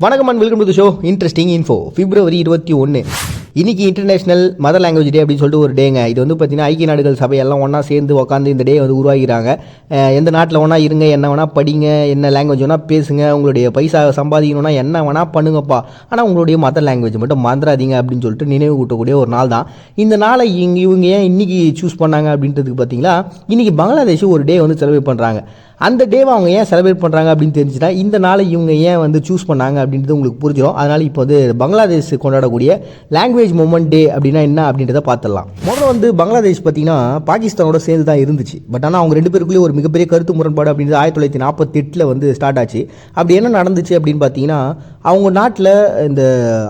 வணக்கம் and welcome to the show interesting info. February 21 இன்னைக்கு international mother language day அப்படின்னு சொல்லிட்டு ஒரு டேங்க. இது வந்து பார்த்தீங்கன்னா ஐக்கிய நாடுகள் சபையெல்லாம் ஒன்றா சேர்ந்து உட்காந்து இந்த டே வந்து உருவாகிறாங்க. எந்த நாட்டில் வேணா இருங்க, என்ன வேணால் படிங்க, என்ன லாங்குவேஜ் வேணால் பேசுங்க, உங்களுடைய பைசா சம்பாதிக்கணும்னா என்ன வேணால் பண்ணுங்கப்பா, ஆனால் உங்களுடைய மதர் லாங்குவேஜ் மட்டும் மறந்துடாதீங்க அப்படின்னு சொல்லிட்டு நினைவு கூட்டக்கூடிய ஒரு நாள் தான் இந்த நாளை. இவங்க ஏன் இன்றைக்கி சூஸ் பண்ணாங்க அப்படின்றதுக்கு பார்த்தீங்களா, இன்றைக்கி பங்களாதேஷ் ஒரு டே வந்து செலிப்ரேட் பண்ணுறாங்க. அந்த டேவை அவங்க ஏன் செலிப்ரேட் பண்ணுறாங்க அப்படின்னு தெரிஞ்சுன்னா இந்த நாளை இவங்க ஏன் வந்து சூஸ் பண்ணாங்க அப்படின்றது உங்களுக்கு புரிஞ்சிடும். அதனால் இப்போ வந்து பங்களாதேஷ் கொண்டாடக்கூடிய லாங்குவேஜ் மூமெண்ட் டே அப்படின்னா என்ன அப்படின்றத பார்த்துடலாம். முதல்ல வந்து பங்களாதேஷ் பார்த்தீங்கன்னா பாகிஸ்தானோட சேர்ந்து தான் இருந்துச்சு. பட் ஆனால் அவங்க ரெண்டு பேருக்குள்ளேயே ஒரு மிகப்பெரிய கருத்து முரண்பாடு அப்படின்றது 1948 வந்து ஸ்டார்ட் ஆச்சு. அப்படி என்ன நடந்துச்சு அப்படின்னு பார்த்தீங்கன்னா, அவங்க நாட்டில் இந்த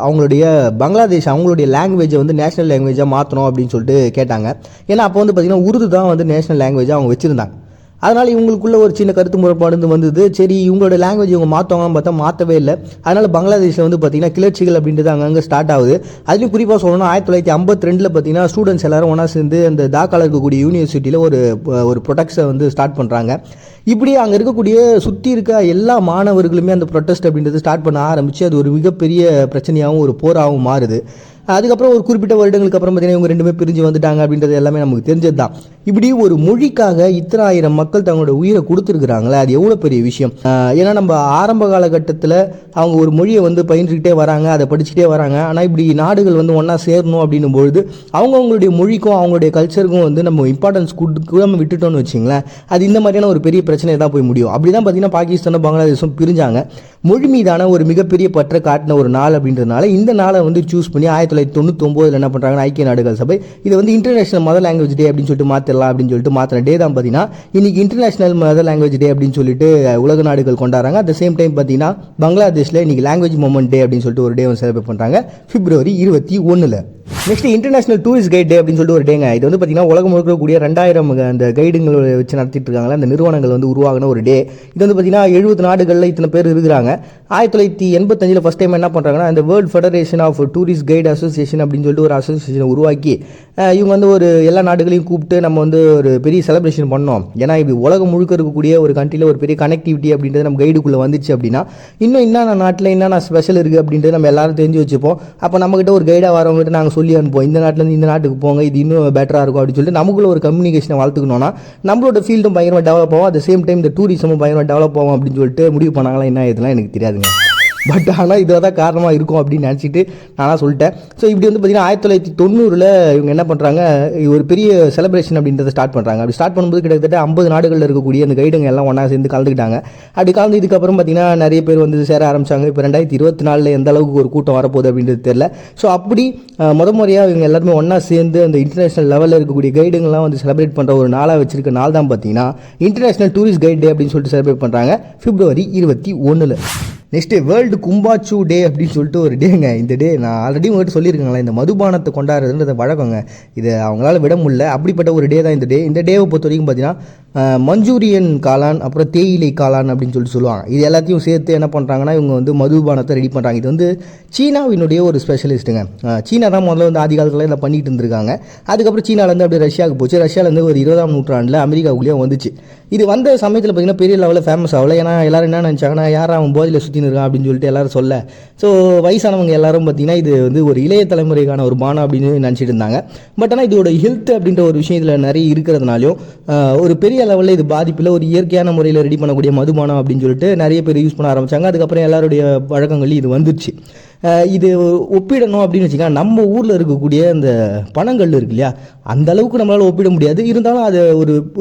அவங்களுடைய பங்களாதேஷ் அவங்களுடைய லாங்குவேஜை வந்து நேஷனல் லாங்குவேஜாக மாற்றணும் அப்படின்னு சொல்லிட்டு கேட்டாங்க. ஏன்னா அப்போ வந்து பார்த்தீங்கன்னா உருது தான் வந்து நேஷனல் லாங்குவேஜாக அவங்க வச்சுருந்தாங்க. அதனால் இவங்களுக்குள்ள ஒரு சின்ன கருத்து முறைப்பாடு வந்தது. சரி, இவங்களோட லாங்குவேஜ் இவங்க மாற்றுவாங்கன்னு பார்த்தா மாற்றவே இல்லை. அதனால் பங்களாதேஷில் வந்து பார்த்திங்கன்னா கிளர்ச்சிகள் அப்படின்றது அங்கங்கே ஸ்டார்ட் ஆகுது. அதுலேயும் குறிப்பாக சொல்லணும்னா 1952 பார்த்தீங்கன்னா ஸ்டூடெண்ட்ஸ் எல்லாரும் ஒன்றா சேர்ந்து அந்த தாக்காவில் இருக்கக்கூடிய யூனிவர்சிட்டியில் ஒரு ப்ரொடெக்டை வந்து ஸ்டார்ட் பண்ணுறாங்க. இப்படி அங்கே இருக்கக்கூடிய சுற்றி இருக்க எல்லா மாணவர்களுமே அந்த ப்ரொட்டஸ்ட் அப்படின்றது ஸ்டார்ட் பண்ண ஆரம்பித்து அது ஒரு மிகப்பெரிய பிரச்சனையாகவும் ஒரு போராகவும் மாறுது. அதுக்கப்புறம் ஒரு குறிப்பிட்ட வருடங்களுக்கு அப்புறம் பார்த்தீங்கன்னா இவங்க ரெண்டுமே பிரிஞ்சு வந்துட்டாங்க அப்படின்றது எல்லாமே நமக்கு தெரிஞ்சது தான். இப்படி ஒரு மொழிக்காக இத்தனை ஆயிரம் மக்கள் தங்களோட உயிரை கொடுத்துருக்குறாங்களே, அது எவ்வளோ பெரிய விஷயம். ஏன்னா நம்ம ஆரம்ப காலகட்டத்தில் அவங்க ஒரு மொழியை வந்து பயின்றுக்கிட்டே வராங்க, அதை படிச்சுட்டே வராங்க. ஆனால் இப்படி நாடுகள் வந்து ஒன்றா சேரணும் அப்படின்னும் பொழுது அவங்களுடைய மொழிக்கும் அவங்களுடைய கல்ச்சருக்கும் வந்து நம்ம இம்பார்ட்டன்ஸ் கொடுக்காம விட்டுட்டோம்னு வச்சிங்களேன், அது இந்த மாதிரியான ஒரு பெரிய பிரச்சனை தான் போய் முடியும். அப்படி தான் பார்த்தீங்கன்னா பாகிஸ்தானும் பங்களாதேஷும் பிரிஞ்சாங்க. மொழி மீதான ஒரு மிகப்பெரிய பற்ற காட்டின ஒரு நாள் அப்படின்றதுனால இந்த நாளை வந்து சூஸ் பண்ணி 1999 என்ன பண்ணுறாங்கன்னா ஐக்கிய நாடுகள் சபை இதை வந்து இன்டர்நேஷனல் மதர் லாங்குவேஜ் டே அப்படின்னு சொல்லிட்டு மாற்றிடலாம் அப்படின்னு சொல்லிட்டு மாற்றின டே தான் பார்த்தீங்கன்னா இன்னைக்கு இன்டர்நேஷனல் மதர் லாங்குவேஜ் டே அப்படின்னு சொல்லிட்டு உலக நாடுகள் கொண்டாடுறாங்க. அட் த சேம் டைம் பார்த்தீங்கன்னா பங்களாதேஷில் இன்னைக்கு லாங்குவேஜ் மூமெண்ட் டே அப்படின்னு சொல்லிட்டு ஒரு டே வந்து செலிப்ரேட் பண்ணுறாங்க February 21. Next international tourist guide டே அப்படின்னு சொல்லிட்டு ஒரு டேங்க. இது வந்து பார்த்தீங்கன்னா உலகம் முழுக்க கூடிய 2000 அந்த கைடுங்களை வச்சு நடத்திட்டு இருக்காங்களா அந்த நிறுவனங்கள் வந்து உருவாகின ஒரு டே. இது வந்து பார்த்தீங்கன்னா 70 நாடுகளில் இத்தனை பேர் இருக்கிறாங்க. 1985 ஃபர்ஸ்ட் டைம் என்ன பண்ணுறாங்கன்னா இந்த world federation of tourist guide association அப்படின்னு சொல்லிட்டு ஒரு அசோசியேஷனை உருவாக்கி இவங்க வந்து ஒரு எல்லா நாடுகளையும் கூப்பிட்டு நம்ம வந்து ஒரு பெரிய செலிப்ரேஷன் பண்ணோம். ஏன்னா இப்படி உலகம் முழுக்க இருக்கக்கூடிய ஒரு கண்ட்ரியில் ஒரு பெரிய கனெக்டிவிட்டி அப்படின்றது நம்ம கைடுக்குள்ளே வந்துச்சு அப்படின்னா இன்னும் என்னென்ன நாட்டில் என்னென்ன ஸ்பெஷல் இருக்குது அப்படின்றது நம்ம எல்லாரும் தெரிஞ்சு வச்சுப்போம். அப்போ நம்மகிட்ட ஒரு கைடாக வரவங்ககிட்ட நாங்கள் சொல்லி அனுப்போம், இந்த நாட்டிலேருந்து இந்த நாட்டுக்கு போங்க, இது இன்னும் பெட்டராக இருக்கும் அப்படின்னு சொல்லிட்டு நமக்குள்ள ஒரு கம்யூனிகேஷனை வளர்த்துக்கணும்னா நம்மளோட ஃபீல்டும் பயங்கரமாக டெவலப் ஆகும். அட் சேம் டைம் இந்த டூரிசமும் பயங்கரமாக டெவலப் ஆகும் அப்படின்னு சொல்லிட்டு முடிவு பண்ணாங்களா என்ன இதெல்லாம் எனக்கு தெரியாதுங்க. பட் ஆனால் இதில் தான் காரணமாக இருக்கும் அப்படின்னு நினச்சிட்டு நானாக சொல்லிட்டேன். ஸோ இப்படி வந்து பார்த்தீங்கன்னா 1990 இவங்க என்ன பண்ணுறாங்க, ஒரு பெரிய செலிப்ரேஷன் அப்படின்றத ஸ்டார்ட் பண்ணுறாங்க. அப்படி ஸ்டார்ட் பண்ணும்போது கிட்டத்தட்ட 50 நாடுகளில் இருக்கக்கூடிய அந்த கைடுங்க எல்லாம் ஒன்றா சேர்ந்து கலந்துக்கிட்டாங்க. அப்படி கலந்து இதுக்கப்புறம் பார்த்தீங்கன்னா நிறைய பேர் வந்து சேர ஆரம்பிச்சாங்க. இப்போ 2024 எந்த அளவுக்கு ஒரு கூட்டம் வரப்போகுது அப்படின்றது தெரியல. ஸோ அப்படி முறையாக இவங்க எல்லாருமே ஒன்றா சேர்ந்து அந்த இன்டர்நேஷனல் லெவலில் இருக்கக்கூடிய கைடுங்கள்லாம் வந்து செலிப்ரேட் பண்ணுற ஒரு நாளாக வச்சிருக்க நாள் தான் பார்த்தீங்கன்னா இன்டர்நேஷனல் டூரிஸ்ட் கைட் டே அப்படின்னு சொல்லிட்டு செலிப்ரேட் பண்ணுறாங்க பிப்ரவரி 21. நெக்ஸ்ட்டு வேர்ல்டு கும்பாச்சு டே அப்படின்னு சொல்லிட்டு ஒரு டேங்க. இந்த டே நான் ஆல்ரெடி உங்கள்கிட்ட சொல்லியிருக்காங்களே, இந்த மதுபானத்தை கொண்டாடுறதுன்றது வழக்கங்க. இது அவங்களால விட முடியல. அப்படிப்பட்ட ஒரு டே தான் இந்த டே. இந்த டேவை பொறுத்த வரைக்கும் பார்த்தீங்கன்னா மஞ்சூரியன் காளான் அப்புறம் தேயிலை காளான் அப்படின்னு சொல்லிட்டு சொல்லுவாங்க. இது எல்லாத்தையும் சேர்த்து என்ன பண்ணுறாங்கன்னா இவங்க வந்து மதுபானத்தை ரெடி பண்ணுறாங்க. இது வந்து சீனாவினுடைய ஒரு ஸ்பெஷலிஸ்ட்டுங்க. சீனா தான் முதல்ல வந்து ஆதி காலத்தில் இதை பண்ணிட்டு இருந்திருக்காங்க. அதுக்கப்புறம் சீனாலேருந்து அப்படியே ரஷ்யாவுக்கு போச்சு. ரஷ்யாவிலேருந்து ஒரு 20ஆம் நூற்றாண்டில் அமெரிக்காவுக்குள்ளேயே வந்துச்சு. இது வந்த சமயத்தில் பார்த்தீங்கன்னா பெரிய லெவலில் ஃபேமஸ் ஆகல. ஏன்னா எல்லாரும் என்ன நினச்சாங்கன்னா யாரும் அவன் போதையில் சுற்றி இருக்கான் அப்படின்னு சொல்லிட்டு எல்லாரும் சொல்ல. ஸோ வயசானவங்க எல்லாரும் பார்த்தீங்கன்னா இது வந்து ஒரு இளைய தலைமுறைக்கான ஒரு பானம் அப்படின்னு நினச்சிட்டு இருந்தாங்க. பட் ஆனால் இதோட ஹெல்த் அப்படின்ற ஒரு விஷயம் இதில் நிறைய இருக்கிறதுனாலையும் ஒரு பெரிய லெவலில் இது பாதிப்பில் ஒரு இயற்கையான முறையில் ரெடி பண்ணக்கூடிய மதுபானம் அப்படின்னு சொல்லிட்டு நிறைய பேர் யூஸ் பண்ண ஆரம்பித்தாங்க. அதுக்கப்புறம் எல்லாருடைய வழக்கங்களையும் இது வந்துருச்சு. இது ஒப்பிடணும் அப்படின்னு வச்சுக்கோங்க, நம்ம ஊரில் இருக்கக்கூடிய அந்த பனங்கள் இருக்கு இல்லையா, அந்த அளவுக்கு நம்மளால் ஒப்பிட முடியாது. இருந்தாலும் அது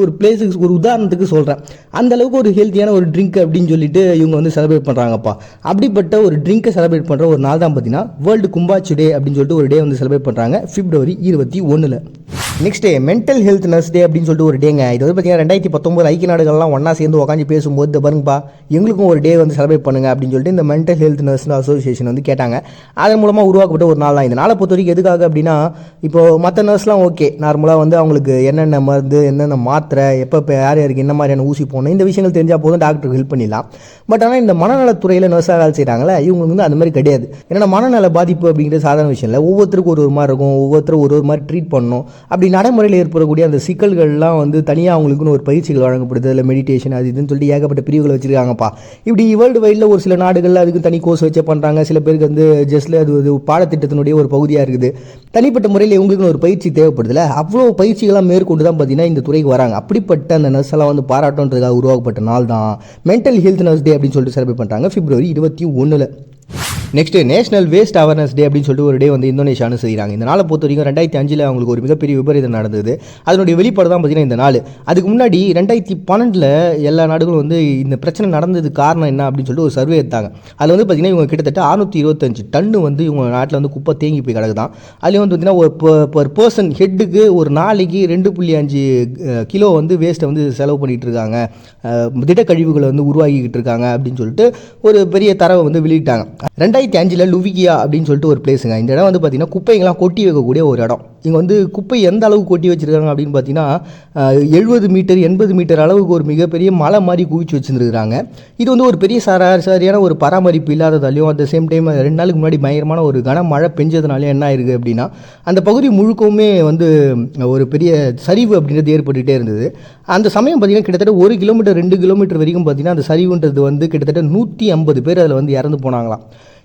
ஒரு பிளேஸுக்கு ஒரு உதாரணத்துக்கு சொல்கிறேன். அந்த அளவுக்கு ஒரு ஹெல்த்தியான ஒரு ட்ரிங்க் அப்படின்னு சொல்லிட்டு இவங்க வந்து செலிப்ரேட் பண்ணுறாங்கப்பா. அப்படிப்பட்ட ஒரு ட்ரிங்கை செலிப்ரேட் பண்ணுற ஒரு நாள் தான் பார்த்தீங்கன்னா வேர்ல்டு கும்பாச்சு டே அப்படின்னு சொல்லிட்டு ஒரு டே வந்து செலிப்ரேட் பண்ணுறாங்க February 21. Next day mental health nurse day அப்படின்னு சொல்லிட்டு ஒரு டேங்க. இது வந்து பார்த்தீங்கன்னா 2019 ஐக்கிய நாடுகள்லாம் ஒன்றா சேர்ந்து உட்காந்து பேசும்போது பாருங்கப்பா எங்களுக்கும் ஒரு டே வந்து செலிப்ரேட் பண்ணுங்க அப்படின்னு சொல்லிட்டு இந்த மென்டல் ஹெல்த் நர்ஸ் அசோசியேஷன் வந்து கேட்டாங்க. அதன் மூலமாக உருவாக்கப்பட்ட ஒரு நாள் தான் இந்த நாளை பொறுத்த வரைக்கும். எதுக்காக அப்படின்னா இப்போது மற்ற நர்ஸ்லாம் ஓகே நார்மலாக வந்து அவங்களுக்கு என்னென்ன மருந்து என்னென்ன மாத்திரை எப்போ யார் யாருக்கு என்ன மாதிரியான ஊசி போடணும் இந்த விஷயங்கள் தெரிஞ்சால் போதும் டாக்டருக்கு ஹெல்ப் பண்ணிடலாம். பட் ஆனால் இந்த மனநலத்துறையில் நர்ஸாக வேலை செய்கிறாங்களே இவங்க வந்து அந்த மாதிரி கிடையாது. ஏன்னா மனநல பாதிப்பு அப்படிங்கிறது சாதாரண விஷயம் இல்லை. ஒவ்வொருத்தருக்கும் ஒரு மாதிரி இருக்கும், ஒவ்வொருத்தரும் ஒரு மாதிரி ட்ரீட் பண்ணணும். அப்படி அப்படி நடைமுறையில் ஏற்படக்கூடிய அந்த சிக்கல்கள்லாம் வந்து தனியாக அவங்களுக்குன்னு ஒரு பயிற்சிகள் வழங்கப்படுது. அதில் மெடிடேஷன் அது இதுன்னு சொல்லிட்டு ஏகப்பட்ட பிரிவுகளை வச்சுருக்காங்கப்பா. இப்படி வேர்ல்டு வைடில் ஒரு சில நாடுகளில் அதுக்கு தனி கோர்ஸ் வச்சே பண்ணுறாங்க. சில பேருக்கு வந்து ஜஸ்ட்டில் அது பாடத்திட்டத்தினுடைய ஒரு பகுதியாக இருக்குது. தனிப்பட்ட முறையில் இவங்களுக்குன்னு ஒரு பயிற்சி தேவைப்படுதுல, அவ்வளோ பயிற்சிகளாக மேற்கொண்டு தான் பார்த்தீங்கன்னா இந்த துறைக்கு வராங்க. அப்படிப்பட்ட அந்த நர்ஸ் எல்லாம் வந்து பாராட்டுன்றதுக்காக உருவாக்கப்பட்ட நாள் தான் மென்டல் ஹெல்த் நர்ஸ் டே அப்படின்னு சொல்லிட்டு செலிப்ரேட் பண்ணுறாங்க February 21. Next national waste awareness day அப்படின்னு சொல்லிட்டு ஒரு டே வந்து இந்தோனேஷியானு செய்கிறாங்க. இந்த நாளை பொறுத்த வரைக்கும் 2005 அவங்களுக்கு ஒரு மிகப்பெரிய விபரீதம் நடந்தது. அதனுடைய வெளிப்பாடு தான் பார்த்தீங்கன்னா இந்த நாள். அதுக்கு முன்னாடி 2012 எல்லா நாடுகளும் வந்து இந்த பிரச்சனை நடந்தது காரணம் என்ன அப்படின்னு சொல்லிட்டு ஒரு சர்வே எடுத்தாங்க. அதில் வந்து பார்த்தீங்கன்னா இவங்க கிட்டத்தட்ட 625 டன்னு வந்து இவங்க நாட்டில் வந்து குப்பை தேங்கி போய் கிடக்குதான். அதுலேயும் வந்து பார்த்தீங்கன்னா ஒரு பர்சன் ஹெட்டுக்கு ஒரு நாளைக்கு 2.5 கிலோ வந்து வேஸ்ட்டை வந்து செலவு பண்ணிகிட்டு இருக்காங்க, திடக்கழிவுகளை வந்து உருவாக்கிக்கிட்டு இருக்காங்க அப்படின்னு சொல்லிட்டு ஒரு பெரிய தரவை வந்து வெளியிட்டாங்க. 2005 லுவிகியா அப்படின்னு சொல்லிட்டு ஒரு பிளேஸுங்க. இந்த இடம் வந்து பார்த்தீங்கன்னா குப்பைங்கெல்லாம் கொட்டி வைக்கக்கூடிய ஒரு இடம். இங்கே வந்து குப்பை எந்த அளவுக்கு கொட்டி வச்சுருக்காங்க அப்படின்னு பார்த்தீங்கன்னா 70 மீட்டர் 80 மீட்டர் அளவுக்கு ஒரு மிகப்பெரிய மலை மாதிரி குவிச்சு வச்சுருந்துருக்காங்க. இது வந்து ஒரு பெரிய சரியான ஒரு பராமரிப்பு இல்லாததாலையும் அட் த சேம் டைம் 2 நாளுக்கு முன்னாடி பயங்கரமான ஒரு கனமழை பெஞ்சதுனாலே என்ன ஆயிருக்கு அப்படின்னா அந்த பகுதி முழுக்கவுமே வந்து ஒரு பெரிய சரிவு அப்படின்றது ஏற்பட்டுகிட்டே இருந்தது. அந்த சமயம் பார்த்தீங்கன்னா கிட்டத்தட்ட 1 கிலோமீட்டர் 2 கிலோமீட்டர் வரைக்கும் பார்த்தீங்கன்னா அந்த சரிவுன்றது வந்து கிட்டத்தட்ட 150 பேர் அதில் வந்து இறந்து போனாங்களாம்.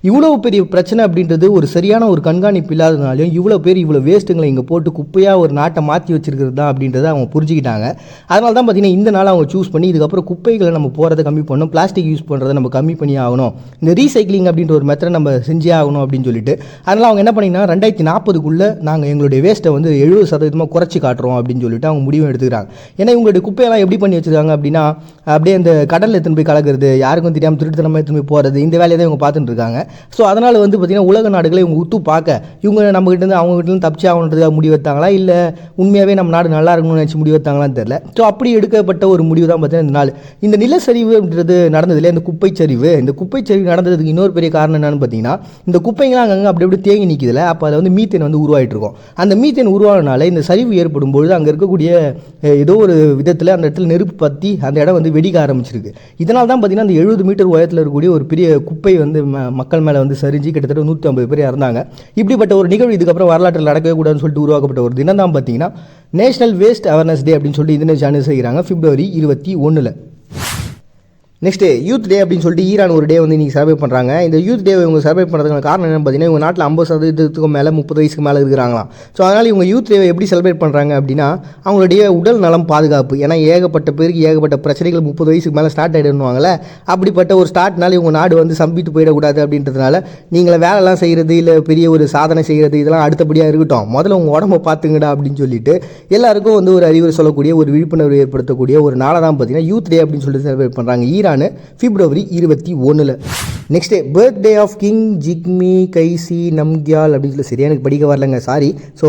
இவ்வளோ பெரிய பிரச்சனை அப்படின்றது ஒரு சரியான ஒரு கண்காணிப்பு இல்லாததுனாலையும் இவ்வளோ பேர் இவ்வளோ வேஸ்ட்டுங்களை இங்கே போட்டு குப்பையாக ஒரு நாட்டை மாற்றி வச்சிருக்கிறது தான் அப்படின்றத அவங்க புரிஞ்சுக்கிட்டாங்க. அதனால தான் பார்த்தீங்கன்னா இந்த நாள் அவங்க சூஸ் பண்ணி இதுக்கப்புறம் குப்பைகளை நம்ம போகிறத கம்மி பண்ணணும், பிளாஸ்டிக் யூஸ் பண்ணுறதை நம்ம கம்மி பண்ணி ஆகணும், இந்த ரீசைக்ளிங் அப்படின்ற ஒரு மெத்தடை நம்ம செஞ்சே ஆகணும் அப்படின்னு சொல்லிட்டு அதனால் அவங்க என்ன பண்ணிங்கன்னா 2040 நாங்கள் எங்களுடைய வேஸ்ட்டை வந்து 70% குறைச்சி காட்டுறோம் அப்படின்னு சொல்லிட்டு அவங்க முடிவும் எடுத்துக்கிறாங்க. ஏன்னா இவங்களுடைய குப்பையெல்லாம் எப்படி பண்ணி வச்சுருக்காங்க அப்படின்னா அப்படியே அந்த கடலில் எடுத்துன்னு போய் கலக்கிறது, யாருக்கும் தெரியாமல் திருட்டுத்தனமாக எடுத்துன்னு போய் போகிறது, இந்த வேலையை தான் இவங்க பார்த்துட்டு இருக்காங்க. ஸோ அதனால் வந்து பார்த்திங்கன்னா உலக நாடுகளை இவங்க உத்து பார்க்க இவங்க நம்மகிட்டேருந்து அவங்ககிட்டருந்து தப்பிச்சு ஆகணுன்றதுக்காக முடிவு எடுத்தாங்களா, இல்லை உண்மையாகவே நம்ம நாடு நல்லா இருக்கணும்னு நினச்சி முடிவு எடுத்தாங்களான்னு தெரியல. ஸோ அப்படி எடுக்கப்பட்ட ஒரு முடிவு தான் பார்த்தீங்கன்னா இந்த நாள். இந்த நிலச்சரிவு அப்படின்றது நடந்ததில்லை, இந்த குப்பைச்சரிவு. இந்த குப்பைச்சரிவு நடந்ததுக்கு இன்னொரு பெரிய காரணம் என்னன்னு பார்த்தீங்கன்னா இந்த குப்பைங்களாம் அங்கங்கே அப்படி அப்படி தேங்கி நிற்கிதில்ல, அப்போ அதில் வந்து மீத்தேன் வந்து உருவாகிட்டு இருக்கும். அந்த மீத்தேன் உருவானனால இந்த சரிவு ஏற்படும் பொழுது அங்கே இருக்கக்கூடிய ஏதோ ஒரு விதத்தில் அந்த இடத்துல நெருப்பு பற்றி அந்த இடம் வந்து வெடிக்க ஆரம்பிச்சிருக்கு. இதனால் தான் பார்த்தீங்கன்னா அந்த 70 மீட்டர் உயரத்தில் இருக்கக்கூடிய ஒரு பெரிய குப்பை வந்து மக்கள் மேலே வந்து சரிஞ்சு கிட்டத்தட்ட 150 பேர் இறந்தாங்க. இப்படிப்பட்ட ஒரு நிகழ்வு இதுக்கப்புறம் வரலாற்றில் நடக்கவே கூடாதுன்னு சொல்லிட்டு உருவாக்கப்பட்ட ஒரு தினம் தான் பார்த்தீங்கன்னா நேஷனல் வேஸ்ட் அவேர்னஸ் டே அப்படின்னு சொல்லிட்டு இந்தோனேஷியா செய்கிறாங்க February 21. நெக்ஸ்ட்டு யூத் டே அப்படின்னு சொல்லிட்டு ஈரான் ஒரு டே வந்து இன்றைக்கி செலிப்ரேட் பண்ணுறாங்க. இந்த யூத் டே இவங்க செலிப்ரேட் பண்ணுறதுக்கான காரணம் என்னென்னு பார்த்தீங்கன்னா இவங்க நாட்டில் 50% மேலே 30 வயசுக்கு மேலே இருக்கிறாங்களாம். ஸோ அதனால் இவங்க யூத் டேவை எப்படி செலிப்ரேட் பண்ணுறாங்க அப்படின்னா அவங்களுடைய உடல் நலம் பாதுகாப்பு. ஏன்னா ஏகப்பட்ட பேருக்கு ஏகப்பட்ட பிரச்சனைகள் 30 வயசுக்கு மேலே ஸ்டார்ட் ஆகிடுவாங்கல்ல, அப்படிப்பட்ட ஒரு ஸ்டார்ட்னால இவங்க நாடு வந்து சம்பிட்டு போயிடக்கூடாது அப்படின்றதுனால நீங்களை வேலைலாம் செய்கிறது இல்லை பெரிய ஒரு சாதனை செய்கிறது இதெல்லாம் அடுத்தபடியாக இருக்கட்டும், முதல்ல உங்கள் உடம்பை பார்த்துங்கடா அப்படின்னு சொல்லிட்டு எல்லாருக்கும் வந்து ஒரு அறிவுரை சொல்லக்கூடிய ஒரு விழிப்புணர்வு ஏற்படுத்தக்கூடிய ஒரு நாளை தான் பார்த்தீங்கன்னா யூத் டே அப்படின்னு சொல்லிட்டு செலிப்ரேட் பண்ணுறாங்க Iran February 21. Next birthday of king Jigme Khesar Namgyel அப்படின்னு சொல்லி சரியா எனக்கு படிக்க வரலங்க, சாரி. ஸோ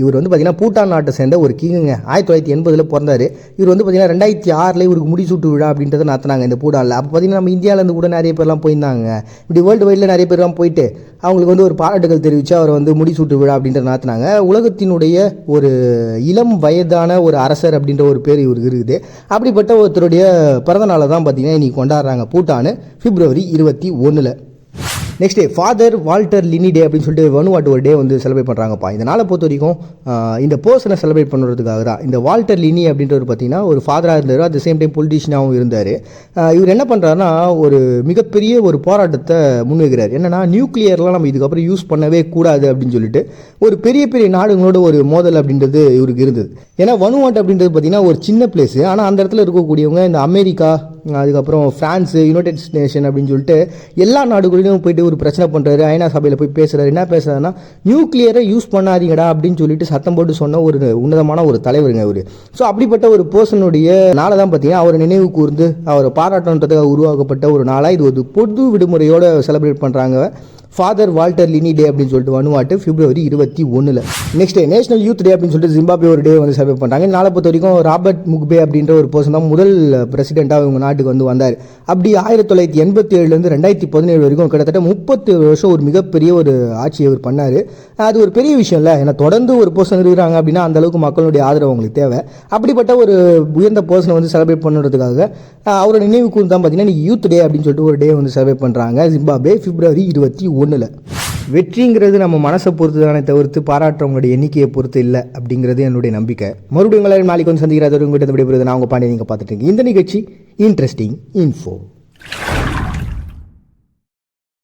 இவர் வந்து பார்த்தீங்கன்னா பூட்டான் நாட்டை சேர்ந்த ஒரு கிங்குங்க. 1980 பிறந்தார். இவர் வந்து பார்த்தீங்கன்னா 2006 இவருக்கு முடிசூட்டு விழா அப்படின்றத நடத்தினாங்க இந்த பூட்டானில். அப்போ பார்த்தீங்கன்னா நம்ம இந்தியாவிலேருந்து கூட நிறைய பேர்லாம் போயிருந்தாங்க. இப்படி வேர்ல்டு வைடில் நிறைய பேர்லாம் போயிட்டு அவங்களுக்கு வந்து ஒரு பாராட்டுகள் தெரிவித்து அவர் வந்து முடிசூட்டு விழா அப்படின்றத நடத்தினாங்க. உலகத்தினுடைய ஒரு இளம் வயதான ஒரு அரசர் அப்படின்ற ஒரு பேர் இவருக்கு இருக்குது. அப்படிப்பட்ட ஒருத்தருடைய பிறந்த நாளை தான் பார்த்தீங்கன்னா இன்றைக்கி கொண்டாடுறாங்க Bhutan February 21. Next father Walter Lini day அப்படின்னு சொல்லிட்டு வனுவாட்டு ஒரு டே வந்து செலிப்ரேட் பண்ணுறாங்கப்பா. இந்த நாளை பொறுத்த வரைக்கும் இந்த பர்சனை செலிப்ரேட் பண்ணுறதுக்காக தான். இந்த வால்டர் லினி அப்படின்றவர் பார்த்தீங்கன்னா ஒரு ஃபாதராக இருந்தார், அட் த சேம் டைம் பொலிட்டிஷியனாகவும் இருந்தார். இவர் என்ன பண்ணுறாருன்னா ஒரு மிகப்பெரிய ஒரு போராட்டத்தை முன்வைக்கிறார். என்னென்னா நியூக்ளியர்லாம் நம்ம இதுக்கப்புறம் யூஸ் பண்ணவே கூடாது அப்படின்னு சொல்லிட்டு ஒரு பெரிய பெரிய நாடுகளோட ஒரு மோதல் அப்படின்றது இவருக்கு இருந்தது. ஏன்னா வனுவாட்டு அப்படின்றது பார்த்தீங்கன்னா ஒரு சின்ன பிளேஸு, ஆனால் அந்த இடத்துல இருக்கக்கூடியவங்க இந்த அமெரிக்கா, அதுக்கப்புறம் ஃப்ரான்ஸு, யுனைடெட் நேஷன் அப்படின்னு சொல்லிட்டு எல்லா நாடுகளிலும் போயிட்டு ஒரு பிரச்சனை பண்ணுறாரு. ஐநா சபையில் போய் பேசுகிறாரு. என்ன பேசுகிறாருன்னா நியூக்ளியரை யூஸ் பண்ணாதீங்கடா அப்படின்னு சொல்லிட்டு சத்தம் போட்டு சொன்ன ஒரு உன்னதமான ஒரு தலைவருங்க அவர். ஸோ அப்படிப்பட்ட ஒரு பர்சனுடைய நாளை தான் பார்த்தீங்கன்னா அவர் நினைவு கூர்ந்து அவரை பாராட்டுன்றதுக்காக உருவாக்கப்பட்ட ஒரு நாளாக இது ஒரு பொது விடுமுறையோடு செலிப்ரேட் பண்ணுறாங்க. ஃபாதர் வால்டர் லினி டே அப்படின்னு சொல்லிட்டு வனுவாட்டு February 21. நெக்ஸ்ட் டே நேஷனல் யூத் டே அப்படின்னு சொல்லிட்டு ஜிம்பாப்வே ஒரு டே வந்து செலிப்ரேட் பண்ணுறாங்க. நாளை பொறுத்த வரைக்கும் ராபர்ட் முக்பே அப்படின்ற ஒரு பர்சன் தான் முதல் பிரசிடெண்ட்டாக இவங்க நாட்டுக்கு வந்து வந்தார். அப்படி 1987 2017 வரைக்கும் கிட்டத்தட்ட 30 வருஷம் ஒரு மிகப்பெரிய ஒரு ஆட்சியை அவர் பண்ணார். அது ஒரு பெரிய விஷயம் இல்லை, ஏன்னா தொடர்ந்து ஒரு பர்சன் இருக்கிறாங்க அப்படின்னா அந்த அளவுக்கு மக்களுடைய ஆதரவு அவங்களுக்கு தேவை. அப்படிப்பட்ட ஒரு உயர்ந்த பர்சனை வந்து செலிப்ரேட் பண்ணுறதுக்காக அவரோட நினைவுக்கு தான் பார்த்தீங்கன்னா யூத் டே அப்படின்னு சொல்லிட்டு ஒரு டே வந்து செலிப்ரேட் பண்ணுறாங்க ஜிம்பாப்வே February 21. வெற்றிங்கிறது நம்ம மனசை பொறுத்து தானே தவிர்த்து பாராட்டுறவங்களுடைய எண்ணிக்கையை பொறுத்து இல்லை அப்படிங்கிறது என்னுடைய நம்பிக்கை. மறுபடியும் உங்களை நாளைக்கு வந்து சந்திக்கிறார். உங்கள்கிட்ட விடைபெறுவது நான் உங்கள் பாண்டிய. நீங்கள் பார்த்துட்டு இருக்கீங்க இந்த நிகழ்ச்சி இன்ட்ரெஸ்டிங் இன்ஃபோ.